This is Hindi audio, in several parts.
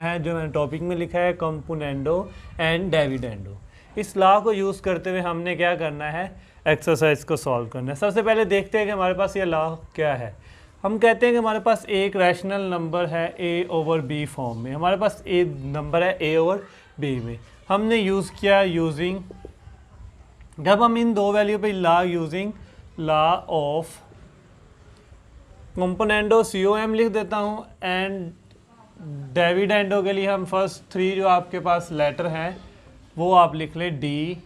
है जो मैंने टॉपिक में लिखा है कंपोनेंडो एंड डिविडेंडो। इस लॉ को यूज़ करते हुए हमने क्या करना है, एक्सरसाइज को सॉल्व करना है। सबसे पहले देखते हैं कि हमारे पास ये लॉ क्या है। हम कहते हैं कि हमारे पास एक रैशनल नंबर है ए ओवर बी फॉर्म में, हमारे पास ए नंबर है ए ओवर बी में। हमने यूज़ किया यूजिंग, जब हम इन दो वैल्यू पे law using law of componendo COM लिख देता हूँ एंड डिविडेंडो के लिए हम फर्स्ट थ्री जो आपके पास लेटर हैं वो आप लिख लें DIV।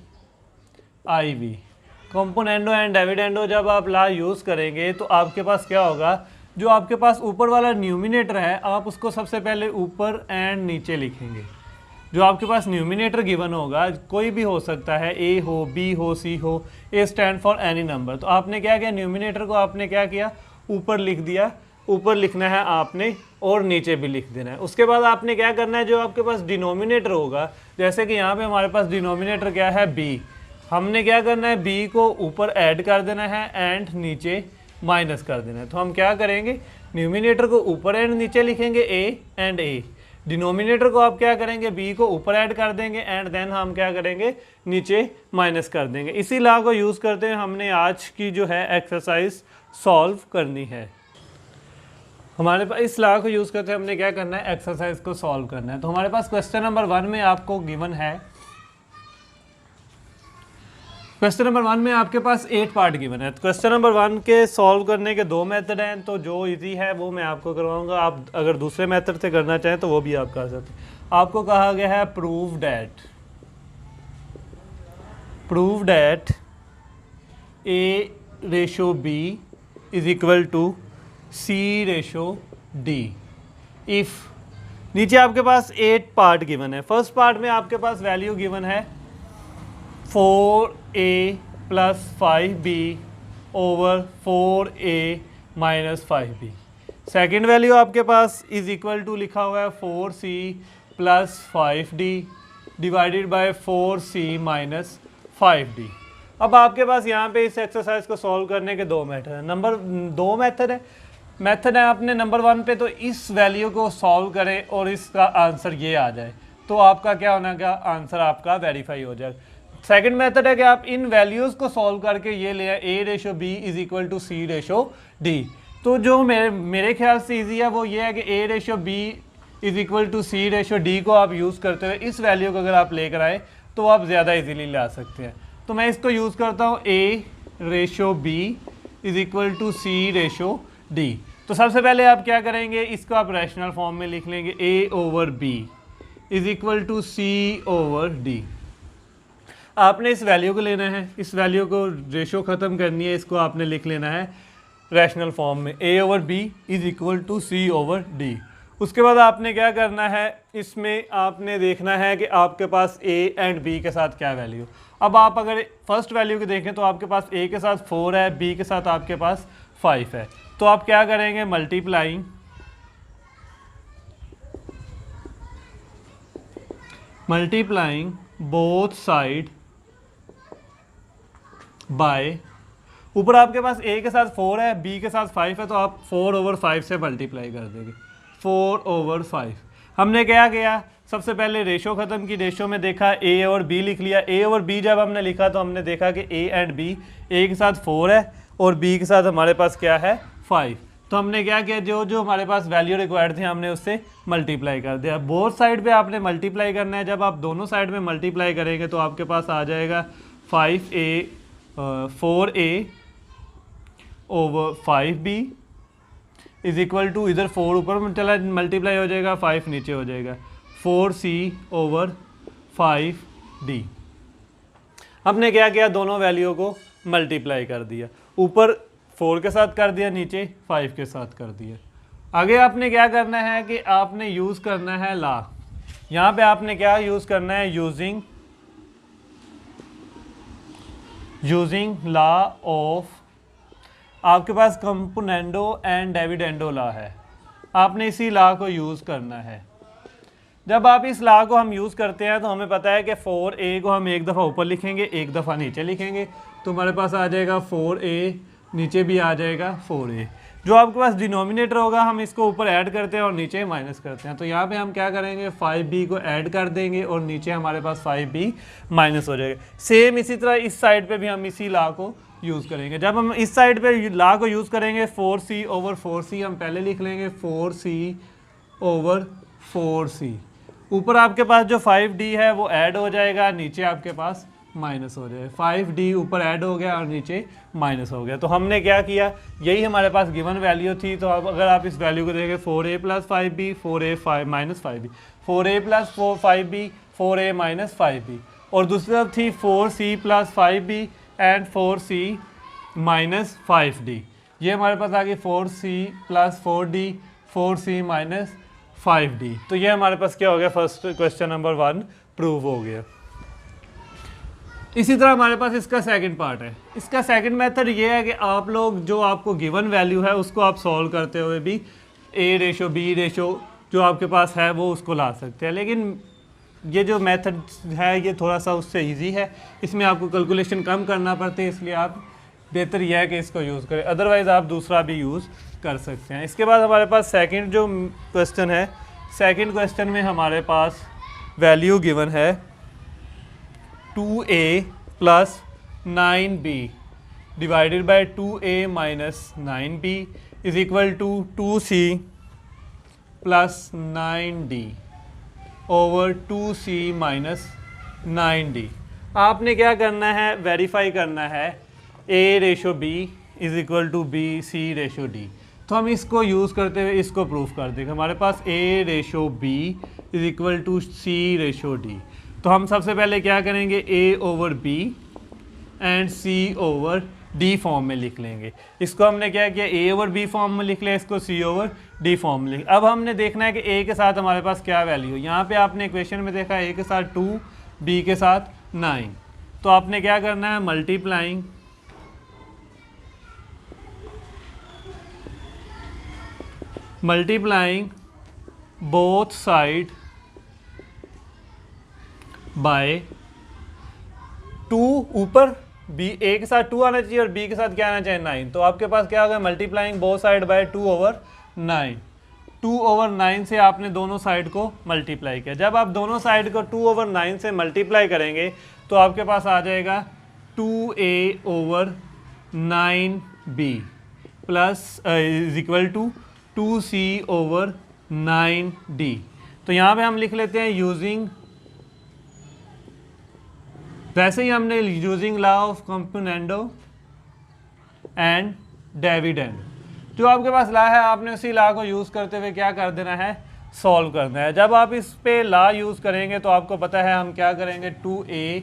कंपोनेंडो एंड डिविडेंडो जब आप लॉ यूज़ करेंगे तो आपके पास क्या होगा, जो आपके पास ऊपर वाला न्यूमिनेटर है आप उसको सबसे पहले ऊपर एंड नीचे लिखेंगे। जो आपके पास न्यूमिनेटर गिवन होगा कोई भी हो सकता है, A हो, B हो, C हो, A stand for any number. तो आपने क्या किया, न्यूमिनेटर को आपने क्या किया, ऊपर लिख दिया। ऊपर लिखना है आपने और नीचे भी लिख देना है। उसके बाद आपने क्या करना है, जो आपके पास डिनोमिनेटर होगा, जैसे कि यहाँ पे हमारे पास डिनोमिनेटर क्या है B, हमने क्या करना है B को ऊपर ऐड कर देना है एंड नीचे माइनस कर देना है। तो हम क्या करेंगे, न्यूमिनेटर को ऊपर एंड नीचे लिखेंगे A एंड A, डिनोमिनेटर को आप क्या करेंगे B को ऊपर ऐड कर देंगे एंड देन हम क्या करेंगे, नीचे माइनस कर देंगे। इसी लॉ को यूज़ करते हुए हमने आज की जो है एक्सरसाइज सॉल्व करनी है। हमारे पास इस लॉ को यूज़ करते हमने क्या करना है, एक्सरसाइज को सॉल्व करना है। तो हमारे पास क्वेश्चन नंबर 1 में आपको गिवन है, क्वेश्चन नंबर 1 में आपके पास 8 पार्ट गिवन है। तो क्वेश्चन नंबर 1 के सॉल्व करने के 2 मेथड हैं, तो जो इजी है वो मैं आपको करवाऊंगा। आप अगर दूसरे मेथड से करना चाहें तो वो भी आप कर सकते हैं। आपको कहा गया है prove that A/B is equal to C/D if, नीचे आपके पास 8 पार्ट गिवन है। फर्स्ट पार्ट में आपके पास वैल्यू गिवन है 4A + 5B over 4A - 5B। Second value आपके पास इज इक्वल टू लिखा हुआ है 4C + 5D divided by 4C - 5D। अब आपके पास यहाँ पे इस एक्सरसाइज को सॉल्व करने के 2 मेथड है। दो मेथड है अपने नंबर 1 पे, तो इस वैल्यू को सॉल्व करें और इसका आंसर ये आ जाए तो आपका क्या होना, का आंसर आपका वेरीफाई हो जाएगा। सेकंड मेथड है कि आप इन वैल्यूज़ को सॉल्व करके ये ले आए A/B is equal to C/D। तो जो मेरे ख्याल से ईजी है वो ये है कि A/B is equal to C/D को आप यूज़ करते हुए इस वैल्यू को अगर आप लेकर आए तो आप ज़्यादा इजीली ला सकते हैं। तो मैं इसको यूज़ करता हूँ A/B is equal to C/D। तो सबसे पहले आप क्या करेंगे, इसको आप रैशनल फॉर्म में लिख लेंगे A/B is equal to C/D। आपने इस वैल्यू को लेना है, इस वैल्यू को रेशो ख़त्म करनी है, इसको आपने लिख लेना है रैशनल फॉर्म में A/B is equal to C/D। उसके बाद आपने क्या करना है, इसमें आपने देखना है कि आपके पास A एंड B के साथ क्या वैल्यू। अब आप अगर फर्स्ट वैल्यू को देखें तो आपके पास A के साथ 4 है, B के साथ आपके पास 5 है। तो आप क्या करेंगे, मल्टीप्लाइंग बोथ साइड बाय, ऊपर आपके पास A के साथ 4 है, B के साथ 5 है, तो आप 4/5 से मल्टीप्लाई कर देंगे। 4/5 हमने क्या किया, सबसे पहले रेशो ख़त्म की, रेशो में देखा A और B लिख लिया। A और B जब हमने लिखा तो हमने देखा कि A एंड B, A के साथ 4 है और B के साथ हमारे पास क्या है 5। तो हमने क्या किया, जो हमारे पास वैल्यू रिक्वायर्ड थे हमने उससे मल्टीप्लाई कर दिया। बोथ साइड पे आपने मल्टीप्लाई करना है। जब आप दोनों साइड में मल्टीप्लाई करेंगे तो आपके पास आ जाएगा 4A over 5B is equal to, इधर 4 ऊपर चला मल्टीप्लाई हो जाएगा, 5 नीचे हो जाएगा, 4C ओवर 5D। हमने क्या किया, दोनों वैल्यू को मल्टीप्लाई कर दिया, ऊपर 4 के साथ कर दिया, नीचे 5 के साथ कर दिया। आगे आपने क्या करना है कि आपने यूज़ करना है लॉ। यहाँ पे आपने क्या यूज़ करना है, यूजिंग लॉ ऑफ, आपके पास कंपोनेंडो एंड डिविडेंडो लॉ है, आपने इसी लॉ को यूज़ करना है। जब आप इस लॉ को हम यूज़ करते हैं तो हमें पता है कि 4A को हम एक दफ़ा ऊपर लिखेंगे, एक दफ़ा नीचे लिखेंगे, तो हमारे पास आ जाएगा 4A, नीचे भी आ जाएगा 4A। जो आपके पास डिनोमिनेटर होगा हम इसको ऊपर ऐड करते हैं और नीचे माइनस करते हैं। तो यहाँ पे हम क्या करेंगे 5b को ऐड कर देंगे और नीचे हमारे पास 5b माइनस हो जाएगा। सेम इसी तरह इस साइड पे भी हम इसी लॉ को यूज़ करेंगे। जब हम इस साइड पे लॉ को यूज़ करेंगे 4c ओवर 4c हम पहले लिख लेंगे 4c ओवर 4c। ऊपर आपके पास जो 5d है वो ऐड हो जाएगा, नीचे आपके पास माइनस हो जाए। 5d ऊपर ऐड हो गया और नीचे माइनस हो गया। तो हमने क्या किया, यही हमारे पास गिवन वैल्यू थी। तो अब अगर आप इस वैल्यू को देखें 4a plus 5b 4a minus 5b 4a plus 5b 4a minus 5b, और दूसरी तरफ थी 4c plus 5b and 4c minus 5d। ये हमारे पास आ गई 4c plus 4d 4c minus 5d। तो ये हमारे पास क्या हो गया, फर्स्ट क्वेश्चन नंबर 1 प्रूव हो गया। इसी तरह हमारे पास इसका सेकंड पार्ट है। इसका सेकंड मेथड ये है कि आप लोग जो आपको गिवन वैल्यू है उसको आप सॉल्व करते हुए भी a रेशो b रेशो जो आपके पास है वो उसको ला सकते हैं। लेकिन ये जो मेथड है ये थोड़ा सा उससे इजी है, इसमें आपको कैलकुलेशन कम करना पड़ती है, इसलिए आप बेहतर यह है कि इसको यूज़ करें। अदरवाइज़ आप दूसरा भी यूज़ कर सकते हैं। इसके बाद हमारे पास सेकंड जो क्वेश्चन है, सेकंड क्वेश्चन में हमारे पास वैल्यू गिवन है 2a plus 9b divided by 2a minus 9b is equal to 2c plus 9d over 2c minus 9d। आपने क्या करना है, वेरीफाई करना है a ratio b is equal to b c ratio d। तो हम इसको यूज़ करते हुए इसको प्रूफ कर देंगे। हमारे पास a ratio b is equal to c ratio d। तो हम सबसे पहले क्या करेंगे, a over b and c over d form में लिख लेंगे। इसको हमने क्या किया, a ओवर b फॉर्म में लिख लिया, इसको c ओवर d फॉर्म में लिख। अब हमने देखना है कि a के साथ हमारे पास क्या वैल्यू है। यहाँ पे आपने इक्वेशन में देखा a के साथ 2, b के साथ 9। तो आपने क्या करना है, मल्टीप्लाइंग बोथ साइड बाय 2, ऊपर b a के साथ 2 आना चाहिए और b के साथ क्या आना चाहिए 9। तो आपके पास क्या होगा, multiplying both side bye 2 over 9। 2 over 9 से आपने दोनों साइड को मल्टीप्लाई किया। जब आप दोनों साइड को 2 ओवर 9 से मल्टीप्लाई करेंगे तो आपके पास आ जाएगा 2a over 9b plus is equal to 2c over 9d। तो यहाँ पे हम लिख लेते हैं यूजिंग, वैसे ही हमने using law of componendo and dividend, जो आपके पास लॉ है आपने उसी लॉ को यूज़ करते हुए क्या कर देना है, सॉल्व करना है। जब आप इस पे लॉ यूज़ करेंगे तो आपको पता है हम क्या करेंगे, 2a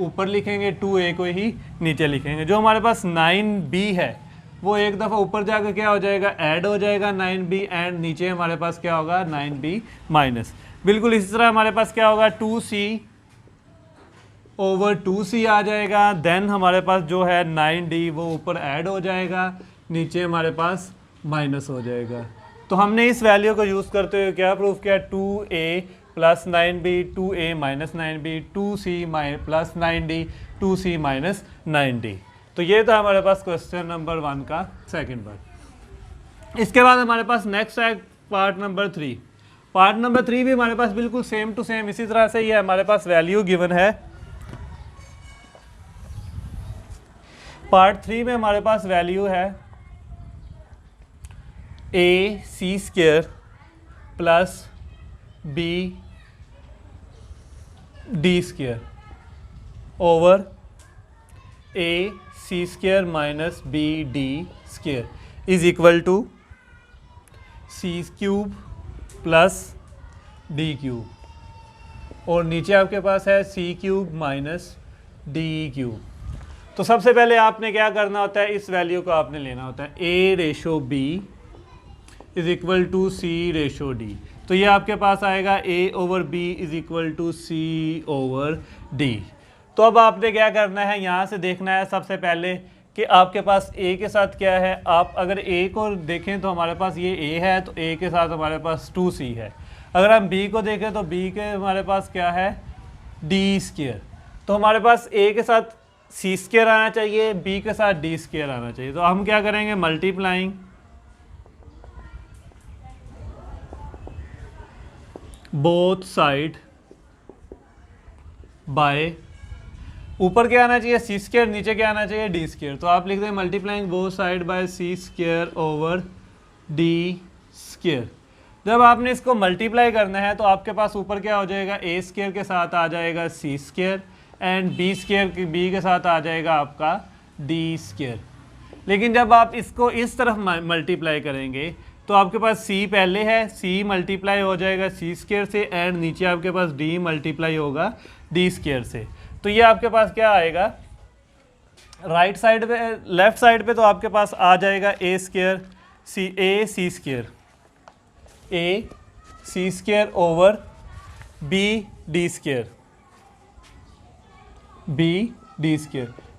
ऊपर लिखेंगे, 2a को ही नीचे लिखेंगे। जो हमारे पास 9b है वो एक दफ़ा ऊपर जाकर क्या हो जाएगा, ऐड हो जाएगा 9b एंड नीचे हमारे पास क्या होगा 9b माइनस। बिल्कुल इसी तरह हमारे पास क्या होगा 2c ओवर 2c आ जाएगा। देन हमारे पास जो है 9d वो ऊपर ऐड हो जाएगा, नीचे हमारे पास माइनस हो जाएगा। तो हमने इस वैल्यू को यूज़ करते हुए क्या प्रूफ किया, 2a plus 9b 2a minus 9b 2c plus 9d 2c minus 9d। तो ये था हमारे पास क्वेश्चन नंबर 1 का सेकंड पार्ट। इसके बाद हमारे पास नेक्स्ट है पार्ट नंबर 3। पार्ट नंबर 3 भी हमारे पास बिल्कुल सेम टू सेम इसी तरह से ही है। हमारे पास वैल्यू गिवन है, पार्ट 3 में हमारे पास वैल्यू है a c square plus b d square over a c square minus b d square is equal to c cube plus d cube, और नीचे आपके पास है c cube minus d cube. तो सबसे पहले आपने क्या करना होता है, इस वैल्यू को आपने लेना होता है a ratio b is equal to c ratio d। तो ये आपके पास आएगा a over b is equal to c over d। तो अब आपने क्या करना है, यहाँ से देखना है सबसे पहले कि आपके पास a के साथ क्या है। आप अगर a को देखें तो हमारे पास ये a है, तो a के साथ हमारे पास 2c है। अगर हम b को देखें तो b के हमारे पास क्या है, d स्क्वायर। तो हमारे पास a के साथ c स्क्वायर आना चाहिए, b के साथ d स्क्वायर आना चाहिए। तो हम क्या करेंगे, मल्टीप्लाइंग बोथ साइड बाय, ऊपर क्या आना चाहिए सी स्क्वायर, नीचे क्या आना चाहिए डी स्क्वायर। तो आप लिख दें multiplying both side by C square over D square. जब आपने इसको मल्टीप्लाई करना है तो आपके पास ऊपर क्या हो जाएगा, ए स्क्वायर के साथ आ जाएगा C square and B square B के साथ आ जाएगा आपका डी स्क्वायर। लेकिन जब आप इसको इस तरफ मल्टीप्लाई करेंगे तो आपके पास c पहले है, c मल्टीप्लाई हो जाएगा c स्क्वायर से एंड नीचे आपके पास d मल्टीप्लाई होगा d स्क्वायर से। तो ये आपके पास क्या आएगा, राइट साइड पे लेफ्ट साइड पे तो आपके पास आ जाएगा a square c square over b d square.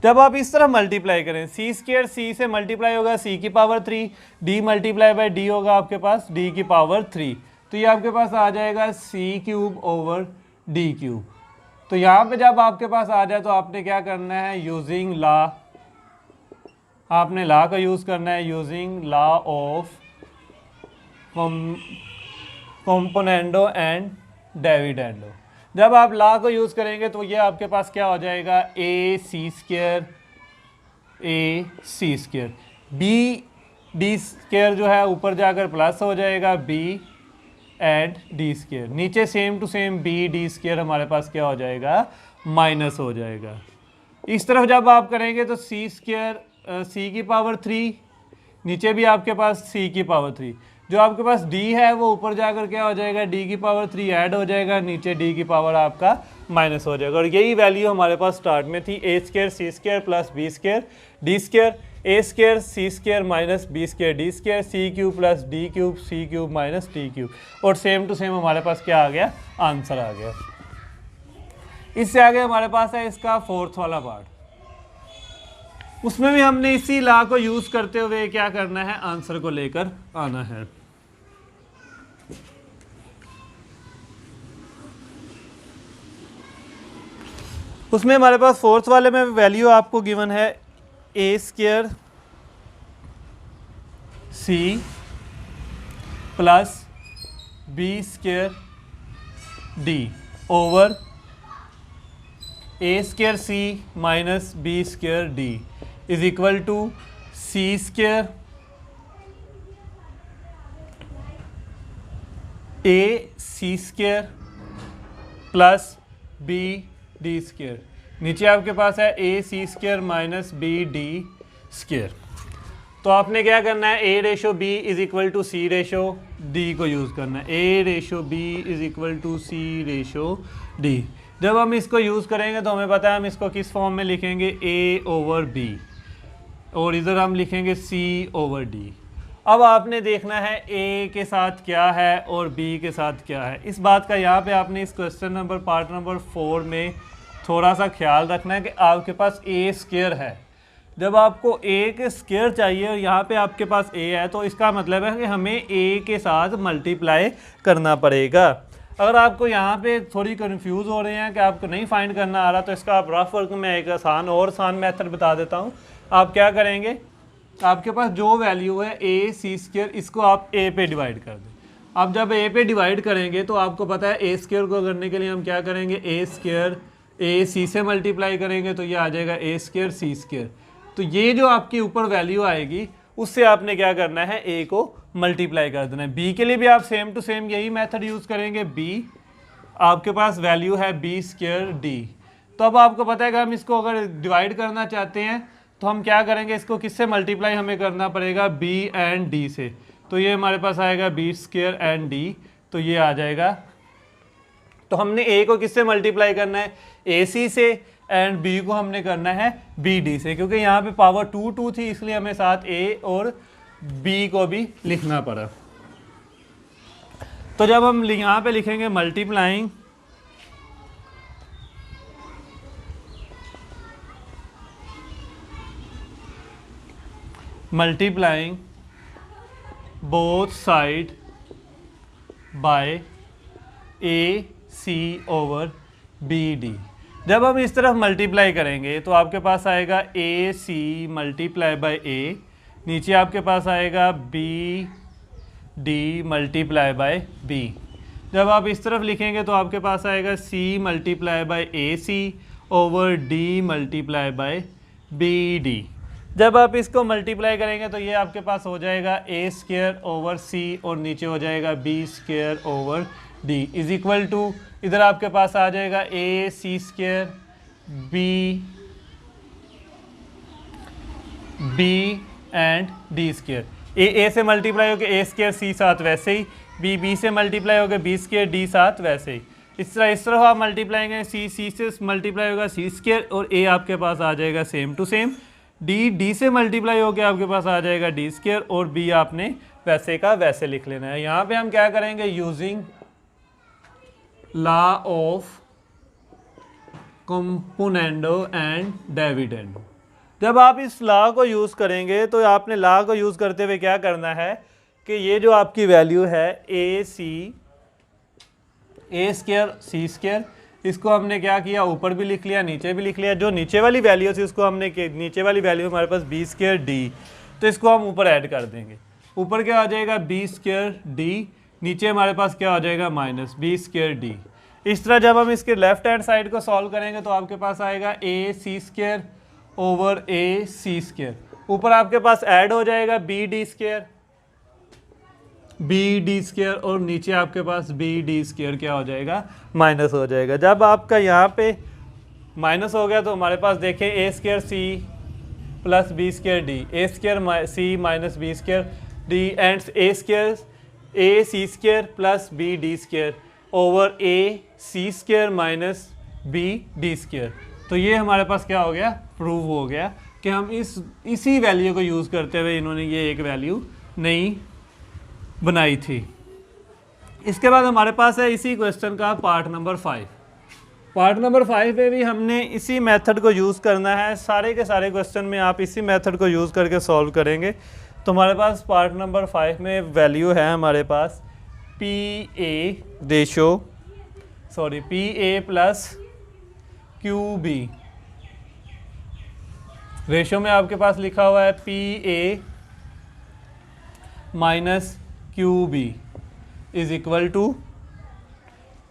जब आप इस तरह मल्टीप्लाई करें सी स्क्वायर सी से मल्टीप्लाई होगा सी की power 3, D multiply bye D होगा आपके पास डी की पावर 3। तो ये आपके पास आ जाएगा सी क्यूब ओवर डी क्यूब। तो यहाँ पे जब आपके पास आ जाए तो आपने क्या करना है, यूजिंग लॉ, आपने लॉ का यूज़ करना है, using law of componendo and dividendo. जब आप लॉ को यूज़ करेंगे तो ये आपके पास क्या हो जाएगा, A C square B D square जो है ऊपर जाकर प्लस हो जाएगा बी एंड डी स्क्वायर, नीचे same to same B D square हमारे पास क्या हो जाएगा, माइनस हो जाएगा। इस तरफ जब आप करेंगे तो सी स्क्वायर सी की पावर 3, नीचे भी आपके पास सी की पावर 3, जो आपके पास d है वो ऊपर जाकर क्या हो जाएगा, d की पावर 3 ऐड हो जाएगा, नीचे d की पावर आपका माइनस हो जाएगा। और यही वैल्यू हमारे पास स्टार्ट में थी, a square C square plus B square D square, a square C square minus B square D square, C cube plus D cube C cube minus D cube. और सेम टू सेम हमारे पास क्या आ गया, आंसर आ गया। इससे आगे हमारे पास है इसका फोर्थ वाला पार्ट, उसमें भी हमने इसी लॉ को यूज़ करते हुए क्या करना है, आंसर को लेकर आना है। उसमें हमारे पास फोर्थ वाले में वैल्यू आपको गिवन है A square C plus B square D over A square C minus B square D is equal to C square A C square plus B D square, नीचे आपके पास है A C square minus B D square. तो आपने क्या करना है, A ratio B is equal to C ratio D को यूज़ करना है, A ratio B is equal to C ratio D. जब हम इसको यूज़ करेंगे तो हमें पता है हम इसको किस फॉर्म में लिखेंगे, ए ओवर बी, और इधर हम लिखेंगे सी ओवर डी। अब आपने देखना है ए के साथ क्या है और बी के साथ क्या है। इस बात का यहाँ पे आपने इस क्वेश्चन नंबर पार्ट नंबर 4 में थोड़ा सा ख्याल रखना है कि आपके पास ए स्क्वायर है। जब आपको ए के स्क्वायर चाहिए और यहाँ पे आपके पास ए है तो इसका मतलब है कि हमें ए के साथ मल्टीप्लाई करना पड़ेगा। अगर आपको यहाँ पे थोड़ी कंफ्यूज हो रहे हैं कि आपको नहीं फाइंड करना आ रहा तो इसका आप रफ वर्क में एक आसान मेथड बता देता हूँ। आप क्या करेंगे, आपके पास जो वैल्यू है ए सी स्क्वायर, इसको आप ए पे डिवाइड कर दें। अब जब ए पे डिवाइड करेंगे तो आपको पता है ए स्क्वायर को करने के लिए हम क्या करेंगे, ए स्क्वायर ए सी से मल्टीप्लाई करेंगे तो ये आ जाएगा ए स्क्वायर सी स्क्वायर। तो ये जो आपकी ऊपर वैल्यू आएगी उससे आपने क्या करना है, ए को मल्टीप्लाई कर देना है। बी के लिए भी आप सेम टू सेम यही मेथड यूज़ करेंगे। बी आपके पास वैल्यू है बी स्क्वायर डी। तो अब आपको पता है कि हम इसको अगर डिवाइड करना चाहते हैं तो हम क्या करेंगे, इसको किससे मल्टीप्लाई हमें करना पड़ेगा, बी एंड डी से। तो ये हमारे पास आएगा बी स्क्वायर एंड डी, तो ये आ जाएगा। तो हमने ए को किससे मल्टीप्लाई करना है, ए सी से, एंड बी को हमने करना है बी डी से। क्योंकि यहाँ पे पावर 2 थी इसलिए हमें साथ ए और बी को भी लिखना पड़ा। तो जब हम यहाँ पे लिखेंगे multiplying both side by A C over B D. जब हम इस तरफ मल्टीप्लाई करेंगे तो आपके पास आएगा ए सी मल्टीप्लाई बाय ए, नीचे आपके पास आएगा B D multiply by B. जब आप इस तरफ लिखेंगे तो आपके पास आएगा C multiply by AC over D multiply by BD। जब आप इसको मल्टीप्लाई करेंगे तो ये आपके पास हो जाएगा A स्क्वायर ओवर C और नीचे हो जाएगा B square over D is equal to, इधर आपके पास आ जाएगा AC square B and D square. A से मल्टीप्लाई हो गया A स्क्वायर C साथ वैसे ही, B से मल्टीप्लाई हो गया B स्क्वायर D साथ वैसे ही। इस तरह आप मल्टीप्लाई करेंगे C से मल्टीप्लाई होगा C स्क्वायर और A आपके पास आ जाएगा सेम टू सेम। D से मल्टीप्लाई हो गया आपके पास आ जाएगा D स्क्वायर और B आपने वैसे का वैसे लिख लेना है। यहाँ पे हम क्या करेंगे, using law of componendo and dividendo. जब आप इस लॉ को यूज़ करेंगे तो आपने लॉ को यूज़ करते हुए क्या करना है कि ये जो आपकी वैल्यू है A स्क्वायर C स्क्वायर, इसको हमने क्या किया, ऊपर भी लिख लिया नीचे भी लिख लिया। जो नीचे वाली वैल्यू थी उसको हमने, नीचे वाली वैल्यू हमारे पास B स्क्वायर D, तो इसको हम ऊपर ऐड कर देंगे। ऊपर क्या आ जाएगा B स्क्वायर D, नीचे हमारे पास क्या आ जाएगा माइनस B स्क्वायर D। इस तरह जब हम इसके लेफ्ट हैंड साइड को सॉल्व करेंगे तो आपके पास आएगा AC square over AC square, ऊपर आपके पास ऐड हो जाएगा BD स्क्वायर और नीचे आपके पास BD स्क्वायर क्या हो जाएगा, माइनस हो जाएगा। जब आपका यहाँ पे माइनस हो गया तो हमारे पास देखें A square C plus B square D, A square C minus B square D and A square AC square plus BD square over AC square minus BD square. तो ये हमारे पास क्या हो गया, प्रूव हो गया कि हम इसी वैल्यू को यूज़ करते हुए इन्होंने ये एक वैल्यू नई बनाई थी। इसके बाद हमारे पास है इसी क्वेश्चन का पार्ट नंबर 5। पार्ट नंबर 5 पे भी हमने इसी मेथड को यूज़ करना है। सारे के सारे क्वेश्चन में आप इसी मेथड को यूज़ करके सॉल्व करेंगे। तो हमारे पास पार्ट नंबर 5 में वैल्यू है हमारे पास PA प्लस QB। रेशो में आपके पास लिखा हुआ है PA minus QB is equal to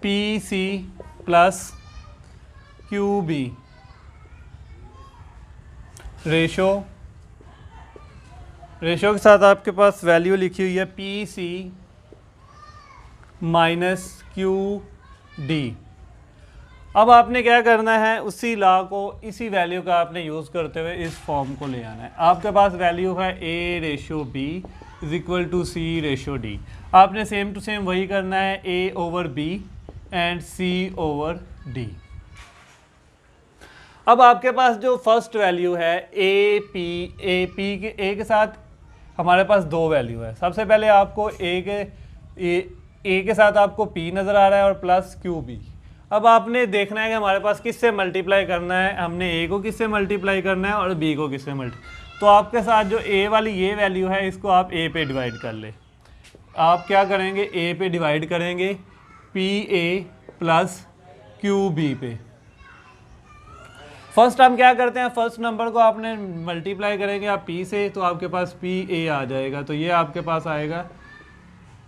PC plus QB। Ratio के साथ आपके पास वैल्यू लिखी हुई है PC माइनस QD। अब आपने क्या करना है, उसी लॉ को इसी वैल्यू का आपने यूज़ करते हुए इस फॉर्म को ले आना है। आपके पास वैल्यू है A ratio B is equal to C ratio D। आपने सेम टू सेम वही करना है, A over B and C over D। अब आपके पास जो फर्स्ट वैल्यू है A के साथ हमारे पास दो वैल्यू है। सबसे पहले आपको A के साथ आपको P नज़र आ रहा है और प्लस QB। अब आपने देखना है कि हमारे पास किससे मल्टीप्लाई करना है, हमने A को किससे मल्टीप्लाई करना है और B को किससे मल्टीप्लाई। तो आपके साथ जो A वाली ये वैल्यू है इसको आप A पे डिवाइड कर ले। आप क्या करेंगे, A पे डिवाइड करेंगे PA प्लस QB पे। फर्स्ट हम क्या करते हैं, फर्स्ट नंबर को आपने मल्टीप्लाई करेंगे आप P से तो आपके पास PA आ जाएगा। तो ये आपके पास आएगा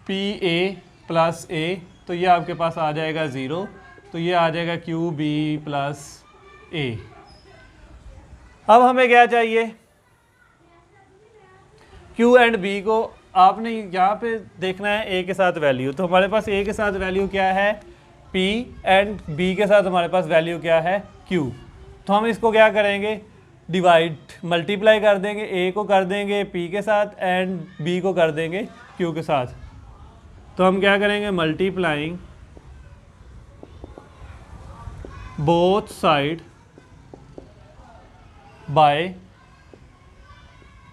PA प्लस A, तो ये आपके पास आ जाएगा 0। तो ये आ जाएगा QB प्लस A। अब हमें क्या चाहिए, Q एंड B को आपने यहाँ पे देखना है A के साथ वैल्यू। तो हमारे पास A के साथ वैल्यू क्या है P एंड B के साथ हमारे पास वैल्यू क्या है Q। तो हम इसको क्या करेंगे, डिवाइड मल्टीप्लाई कर देंगे, A को कर देंगे P के साथ एंड B को कर देंगे Q के साथ। तो हम क्या करेंगे, multiplying both side bye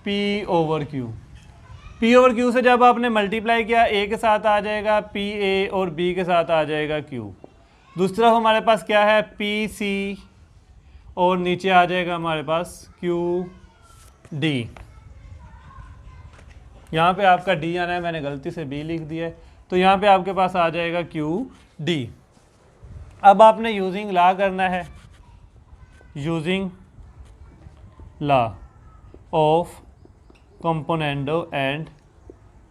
P over Q। P over Q से जब आपने मल्टीप्लाई किया A के साथ आ जाएगा PA और B के साथ आ जाएगा Q। दूसरा हमारे पास क्या है PC और नीचे आ जाएगा हमारे पास QD। यहाँ पे आपका D आना है, मैंने गलती से B लिख दिया है। तो यहाँ पे आपके पास आ जाएगा QD। अब आपने यूजिंग लॉ करना है, using law of componendo and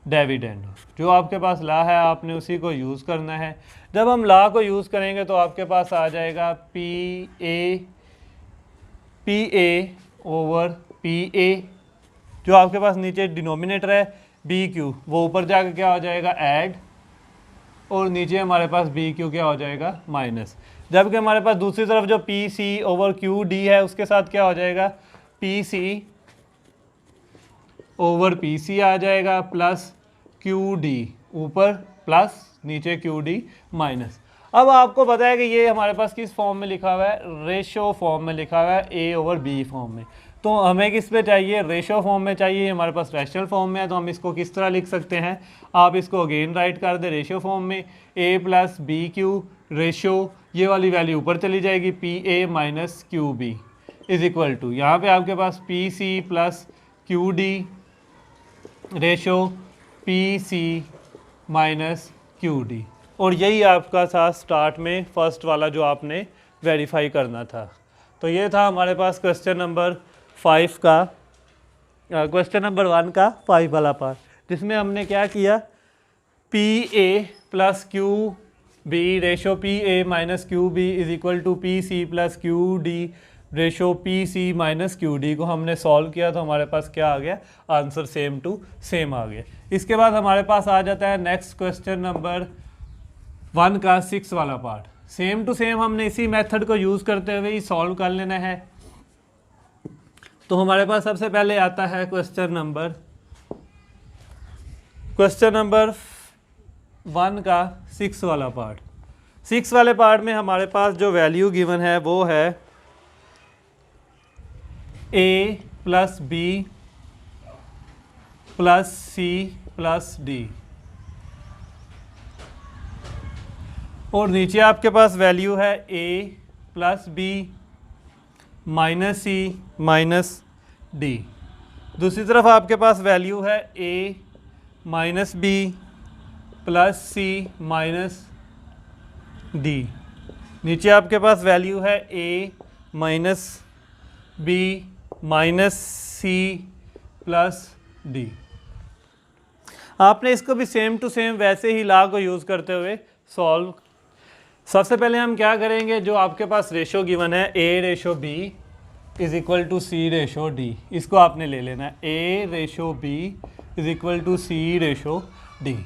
dividend. जो आपके पास लॉ है आपने उसी को यूज़ करना है। जब हम लॉ को यूज़ करेंगे तो आपके पास आ जाएगा P A over P A, जो आपके पास नीचे डिनोमिनेटर है बी क्यू, वो ऊपर जाकर क्या हो जाएगा ऐड, और नीचे हमारे पास बी क्यू क्या हो जाएगा माइनस। जबकि हमारे पास दूसरी तरफ जो P C over Q D है उसके साथ क्या हो जाएगा P C over P C आ जाएगा प्लस क्यू डी ऊपर प्लस नीचे क्यू डी माइनस। अब आपको पता है कि ये हमारे पास किस फॉर्म में लिखा हुआ है, रेशो फॉर्म में लिखा हुआ है, ए ओवर बी फॉर्म में। तो हमें किस पे चाहिए, रेशो फॉर्म में चाहिए। हमारे पास रैशनल फॉर्म में है तो हम इसको किस तरह लिख सकते हैं, आप इसको अगेन राइट कर दे रेशो फॉर्म में, A plus B Q ratio, ये वाली वैल्यू ऊपर चली जाएगी P A minus Q B is equal to, यहाँ पे आपके पास P C plus Q D ratio P C minus Q D. और यही आपका था स्टार्ट में फर्स्ट वाला जो आपने वेरीफाई करना था। तो ये था हमारे पास क्वेश्चन नंबर 5 का, क्वेश्चन नंबर 1 का 5 वाला पार्ट, जिसमें हमने क्या किया, P A plus Q B ratio P A minus Q B is equal to P C plus Q D ratio P C minus Q D को हमने सॉल्व किया तो हमारे पास क्या आ गया, आंसर सेम टू सेम आ गया। इसके बाद हमारे पास आ जाता है नेक्स्ट क्वेश्चन नंबर 1 का 6 वाला पार्ट। सेम टू सेम हमने इसी मेथड को यूज़ करते हुए ही सॉल्व कर लेना है। तो हमारे पास सबसे पहले आता है क्वेश्चन नंबर 1 का 6 वाला पार्ट। 6 वाले पार्ट में हमारे पास जो वैल्यू गिवन है वो है A plus B plus C plus D, और नीचे आपके पास वैल्यू है A plus B minus C minus D. दूसरी तरफ आपके पास वैल्यू है A minus B plus C minus D. नीचे आपके पास वैल्यू है A minus B minus C plus D. आपने इसको भी सेम टू सेम वैसे ही लॉ को यूज़ करते हुए सॉल्व। सबसे पहले हम क्या करेंगे, जो आपके पास रेशो गिवन है A ratio B is equal to C ratio D, इसको आपने ले लेना है। A ratio B is equal to C ratio D,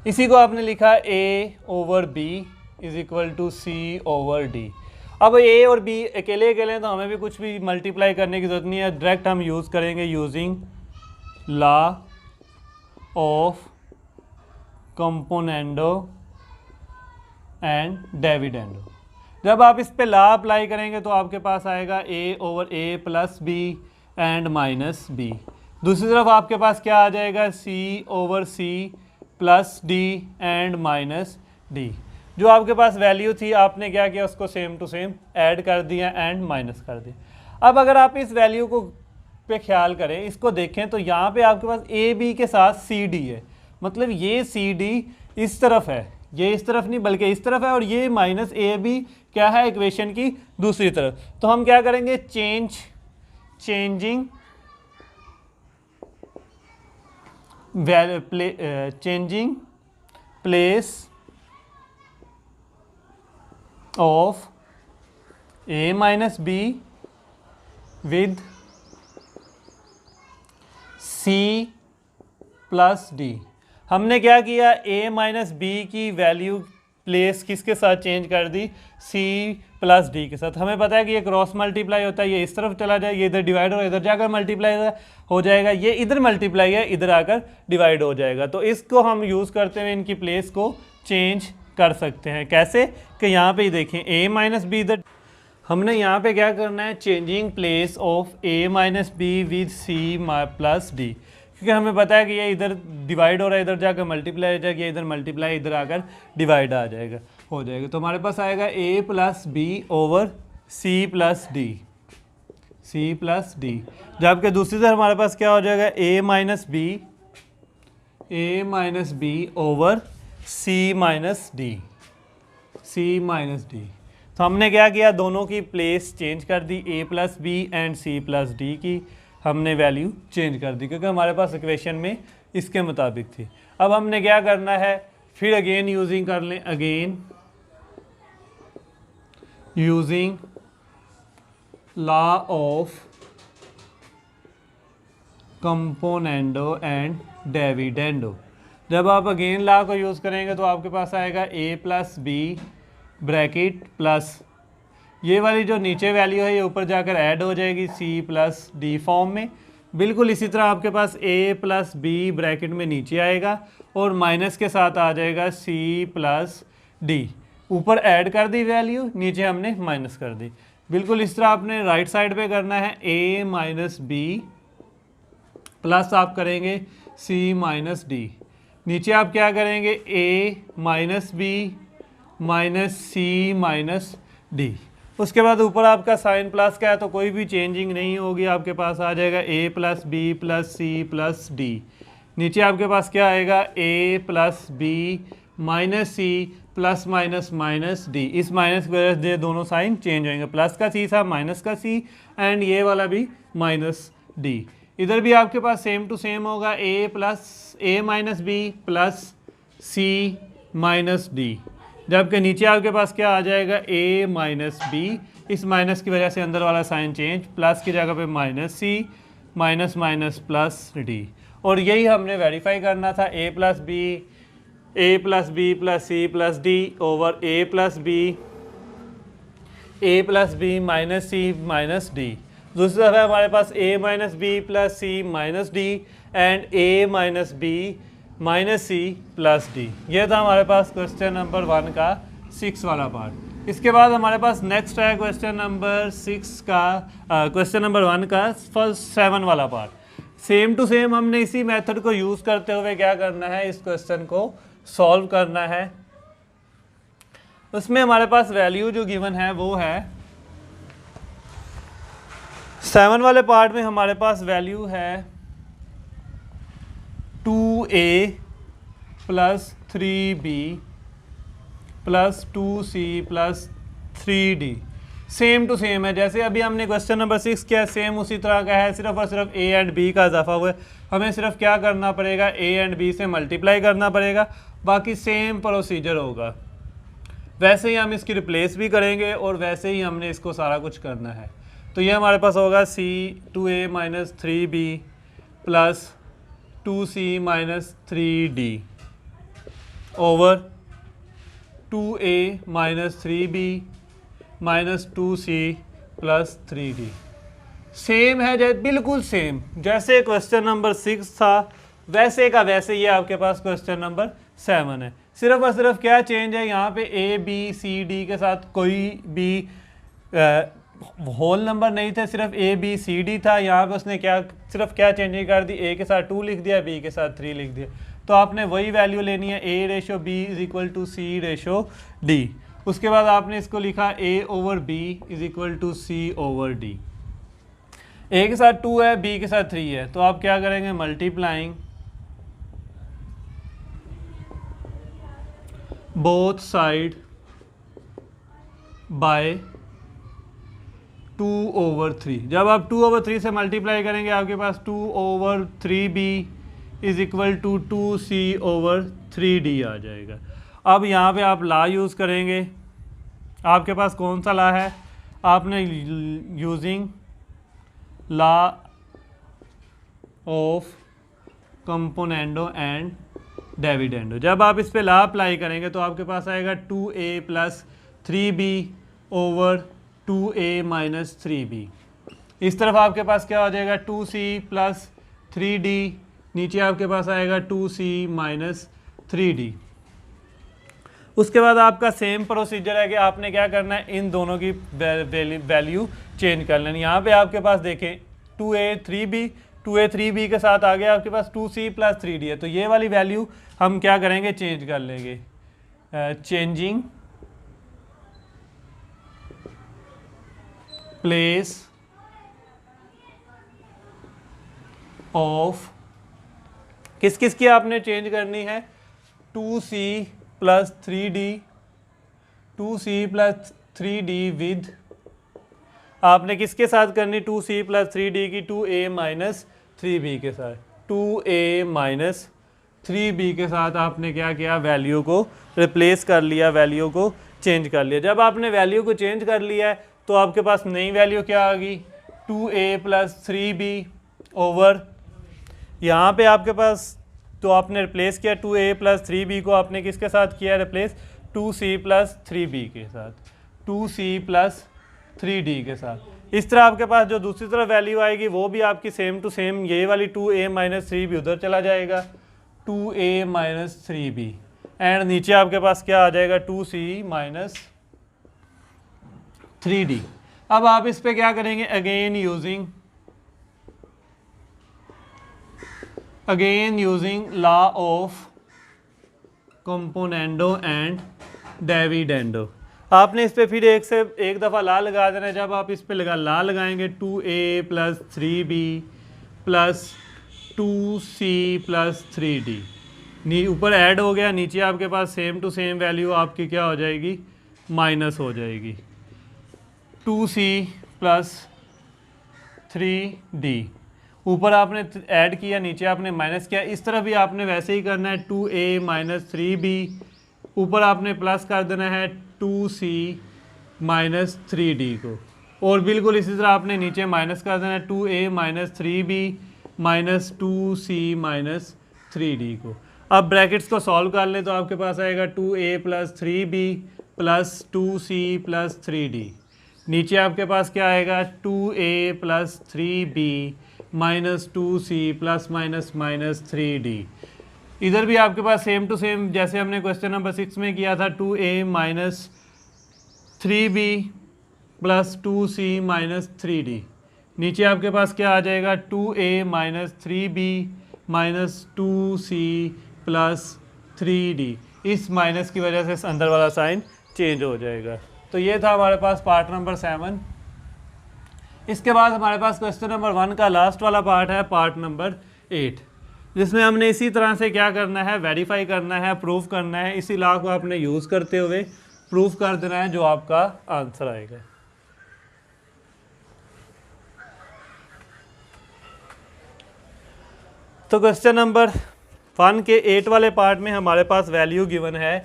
इसी को आपने लिखा A over B is equal to C over D. अब ए और बी अकेले अकेले हैं तो हमें भी कुछ भी मल्टीप्लाई करने की ज़रूरत नहीं है, डायरेक्ट हम यूज़ करेंगे using law of componendo and dividendo. जब आप इस पे लॉ अप्लाई करेंगे तो आपके पास आएगा A over A plus B and minus B. दूसरी तरफ आपके पास क्या आ जाएगा, C over C plus D and minus D. जो आपके पास वैल्यू थी आपने क्या किया, उसको सेम टू सेम ऐड कर दिया एंड माइनस कर दिया। अब अगर आप इस वैल्यू को पे ख्याल करें, इसको देखें तो यहाँ पे आपके पास ए बी के साथ सी डी है, मतलब ये सी डी इस तरफ है, ये इस तरफ नहीं बल्कि इस तरफ है, और ये माइनस ए बी क्या है इक्वेशन की दूसरी तरफ। तो हम क्या करेंगे, changing place of A minus B with C plus D. हमने क्या किया, ए माइनस बी की वैल्यू प्लेस किसके साथ चेंज कर दी, सी प्लस डी के साथ। हमें पता है कि ये क्रॉस मल्टीप्लाई होता है, ये इस तरफ चला जाए, ये इधर डिवाइड हो इधर जाकर मल्टीप्लाई हो जाएगा, ये इधर मल्टीप्लाई है इधर आकर डिवाइड हो जाएगा। तो इसको हम यूज़ करते हुए इनकी प्लेस को चेंज कर सकते हैं। कैसे कि यहाँ पे देखें ए माइनस बी, इधर हमने यहाँ पे क्या करना है, changing place of A minus B with C plus D, क्योंकि हमें पता है कि ये इधर डिवाइड हो रहा है इधर जाकर मल्टीप्लाई हो जाएगा, ये इधर मल्टीप्लाई इधर आकर डिवाइड आ जाएगा हो जाएगा। तो हमारे पास आएगा A plus B over C plus D, C plus D. जबकि दूसरी तरफ हमारे पास क्या हो जाएगा, A minus B over C minus D, C minus D. तो हमने क्या किया, दोनों की प्लेस चेंज कर दी, A plus B and C plus D की हमने वैल्यू चेंज कर दी, क्योंकि हमारे पास इक्वेशन में इसके मुताबिक थी। अब हमने क्या करना है, फिर अगेन यूजिंग कर लें, again using law of componendo and dividendo. जब आप अगेन लॉ को यूज़ करेंगे तो आपके पास आएगा a plus B bracket plus ये वाली जो नीचे वैल्यू है ये ऊपर जाकर ऐड हो जाएगी c प्लस डी फॉर्म में। बिल्कुल इसी तरह आपके पास a प्लस बी ब्रैकेट में नीचे आएगा और माइनस के साथ आ जाएगा c प्लस डी। ऊपर ऐड कर दी वैल्यू, नीचे हमने माइनस कर दी। बिल्कुल इस तरह आपने राइट साइड पे करना है, a माइनस बी प्लस आप करेंगे c माइनस डी। नीचे आप क्या करेंगे, a minus B minus C minus D. उसके बाद ऊपर आपका साइन प्लस का है तो कोई भी चेंजिंग नहीं होगी, आपके पास आ जाएगा a plus B plus C plus D. नीचे आपके पास क्या आएगा, a plus B minus C plus minus minus D. इस माइनस की वजह से दोनों साइन चेंज होंगे, प्लस का सी था माइनस का सी एंड ये वाला भी माइनस डी। इधर भी आपके पास सेम टू सेम होगा, a minus B plus C minus D. जबकि नीचे आपके पास क्या आ जाएगा, a माइनस बी, इस माइनस की वजह से अंदर वाला साइन चेंज, प्लस की जगह पे minus C minus minus plus D. और यही हमने वेरीफाई करना था, a plus B plus C plus D over a plus B minus C minus D. दूसरी तरफ हमारे पास a minus B plus C minus D and a minus B minus C plus D. ये था हमारे पास क्वेश्चन नंबर 1 का 6 वाला पार्ट। इसके बाद हमारे पास नेक्स्ट है क्वेश्चन नंबर 1 का फर्स्ट 7 वाला पार्ट। सेम टू सेम हमने इसी मेथड को यूज़ करते हुए क्या करना है, इस क्वेश्चन को सॉल्व करना है। उसमें हमारे पास वैल्यू जो गिवन है वो है 7 वाले पार्ट में हमारे पास वैल्यू है 2a plus 3b plus 2c plus 3d। Same to same है, जैसे अभी हमने क्वेश्चन नंबर 6 किया सेम उसी तरह का है, सिर्फ और सिर्फ a एंड b का इजाफा हुआ है। हमें सिर्फ क्या करना पड़ेगा, a एंड b से मल्टीप्लाई करना पड़ेगा, बाकी सेम प्रोसीजर होगा। वैसे ही हम इसकी रिप्लेस भी करेंगे और वैसे ही हमने इसको सारा कुछ करना है। तो ये हमारे पास होगा 2a minus 3b plus 2c minus 3d over 2a minus 3b minus 2c plus 3d। Same है, जैसे बिल्कुल सेम जैसे क्वेश्चन नंबर 6 था वैसे का वैसे ये आपके पास क्वेश्चन नंबर 7 है। सिर्फ और सिर्फ क्या चेंज है, यहाँ पे a b c d के साथ कोई भी होल नंबर नहीं थे, सिर्फ a b c d था। यहाँ पे उसने क्या चेंजिंग कर दी, a के साथ 2 लिख दिया, b के साथ 3 लिख दिया। तो आपने वही वैल्यू लेनी है, a ratio b is equal to c ratio d। उसके बाद आपने इसको लिखा a over b is equal to c over d। a के साथ 2 है, b के साथ 3 है, तो आप क्या करेंगे, multiplying both side bye 2 over 3। जब आप 2 ओवर 3 से मल्टीप्लाई करेंगे आपके पास 2 over 3b is equal to 2c over 3d आ जाएगा। अब यहाँ पे आप ला यूज़ करेंगे, आपके पास कौन सा ला है, आपने using La of componendo and dividendo. जब आप इस पे ला अप्लाई करेंगे तो आपके पास आएगा 2a plus 3b over 2a minus 3b। इस तरफ आपके पास क्या हो जाएगा, 2c प्लस 3d, नीचे आपके पास आएगा 2c माइनस 3d। उसके बाद आपका सेम प्रोसीजर है कि आपने क्या करना है, इन दोनों की वैल्यू चेंज कर लेनी। यहाँ पे आपके पास देखें 2a 3b के साथ आ गया आपके पास 2c प्लस 3d है, तो ये वाली वैल्यू हम क्या करेंगे, चेंज कर लेंगे। चेंजिंग प्लेस ऑफ किस किस की आपने चेंज करनी है, 2c प्लस 3d विद आपने किसके साथ करनी, 2c प्लस 3d की 2a माइनस 3b के साथ। 2a माइनस 3b के साथ आपने क्या किया, वैल्यू को रिप्लेस कर लिया, वैल्यू को चेंज कर लिया। जब आपने वैल्यू को चेंज कर लिया है तो आपके पास नई वैल्यू क्या आ गई, 2a प्लस 3b ओवर, यहाँ पे आपके पास तो आपने रिप्लेस किया 2a प्लस 3b को आपने किसके साथ किया रिप्लेस, 2c प्लस 3b के साथ, 2c प्लस 3d के साथ। इस तरह आपके पास जो दूसरी तरफ वैल्यू आएगी वो भी आपकी सेम टू सेम, ये वाली 2a माइनस 3b उधर चला जाएगा, 2a माइनस 3b, एंड नीचे आपके पास क्या आ जाएगा, 2c माइनस 3d। अब आप इस पे क्या करेंगे, again using law of componendo and dividendo. आपने इस पे फिर एक दफ़ा ला लगा देना है। जब आप इस पे ला लगाएंगे 2a plus 3b plus 2c plus 3d, ऊपर ऐड हो गया, नीचे आपके पास सेम टू सेम वैल्यू आपकी क्या हो जाएगी, माइनस हो जाएगी, 2c प्लस 3d, ऊपर आपने ऐड किया, नीचे आपने माइनस किया। इस तरह भी आपने वैसे ही करना है, 2a माइनस 3b, ऊपर आपने प्लस कर देना है 2c माइनस 3d को, और बिल्कुल इसी तरह आपने नीचे माइनस कर देना है 2a minus 3b minus 2c minus 3d को। अब ब्रैकेट्स को सॉल्व कर लें तो आपके पास आएगा 2a plus 3b plus 2c plus 3d, नीचे आपके पास क्या आएगा, 2a plus 3b minus 2c plus minus minus 3d। इधर भी आपके पास सेम टू सेम जैसे हमने क्वेश्चन नंबर 6 में किया था, 2a minus 3b plus 2c minus 3d, नीचे आपके पास क्या आ जाएगा, 2a minus 3b minus 2c plus 3d। इस माइनस की वजह से अंदर वाला साइन चेंज हो जाएगा। तो ये था हमारे पास पार्ट नंबर 7। इसके बाद हमारे पास क्वेश्चन नंबर 1 का लास्ट वाला पार्ट है, पार्ट नंबर 8, जिसमें हमने इसी तरह से क्या करना है, वेरीफाई करना है, प्रूफ करना है। इसी लॉ को आपने यूज़ करते हुए प्रूफ कर देना है जो आपका आंसर आएगा। तो क्वेश्चन नंबर 1 के 8 वाले पार्ट में हमारे पास वैल्यू गिवन है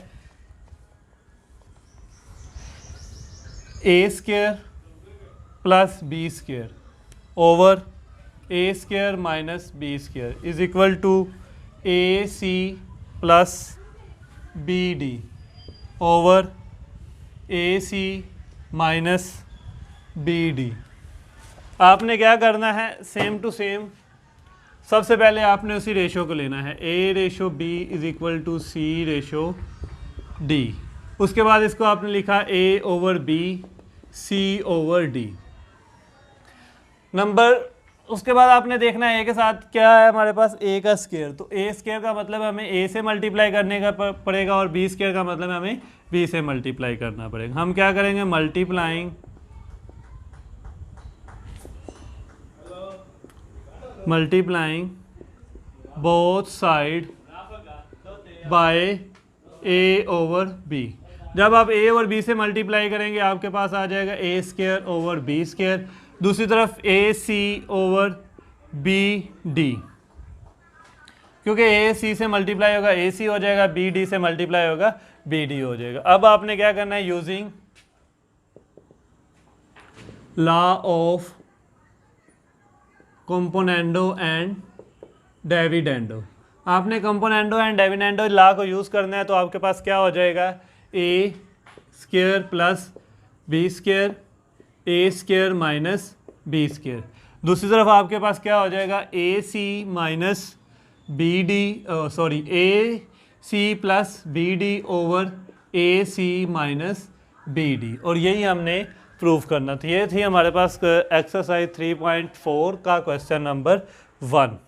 a square plus B square over A square minus B square is equal to A C plus B D over A C minus B D. आपने क्या करना है, सेम टू सेम, सबसे पहले आपने उसी रेशो को लेना है, a ratio b is equal to c ratio d। उसके बाद इसको आपने लिखा a over b c over d number. उसके बाद आपने देखना है a के साथ क्या है हमारे पास, a का स्क्वायर, तो a स्क्वायर का मतलब हमें a से मल्टीप्लाई करने का पड़ेगा और b स्क्वायर का मतलब हमें b से मल्टीप्लाई करना पड़ेगा। हम क्या करेंगे, multiplying both side bye a over b। जब आप a और b से मल्टीप्लाई करेंगे आपके पास आ जाएगा a square over b square, दूसरी तरफ a c over b d, क्योंकि a c से मल्टीप्लाई होगा a c हो जाएगा, b d से मल्टीप्लाई होगा b d हो जाएगा। अब आपने क्या करना है, using law of componendo and dividendo, आपने कंपोनेंडो एंड डिविडेंडो लॉ को यूज़ करना है। तो आपके पास क्या हो जाएगा, A square plus B square A square minus B square, दूसरी तरफ आपके पास क्या हो जाएगा, A C minus B D, sorry A C plus B D over A C minus B D, और यही हमने प्रूफ करना था। ये थी हमारे पास एक्सरसाइज 3.4 का क्वेश्चन नंबर 1।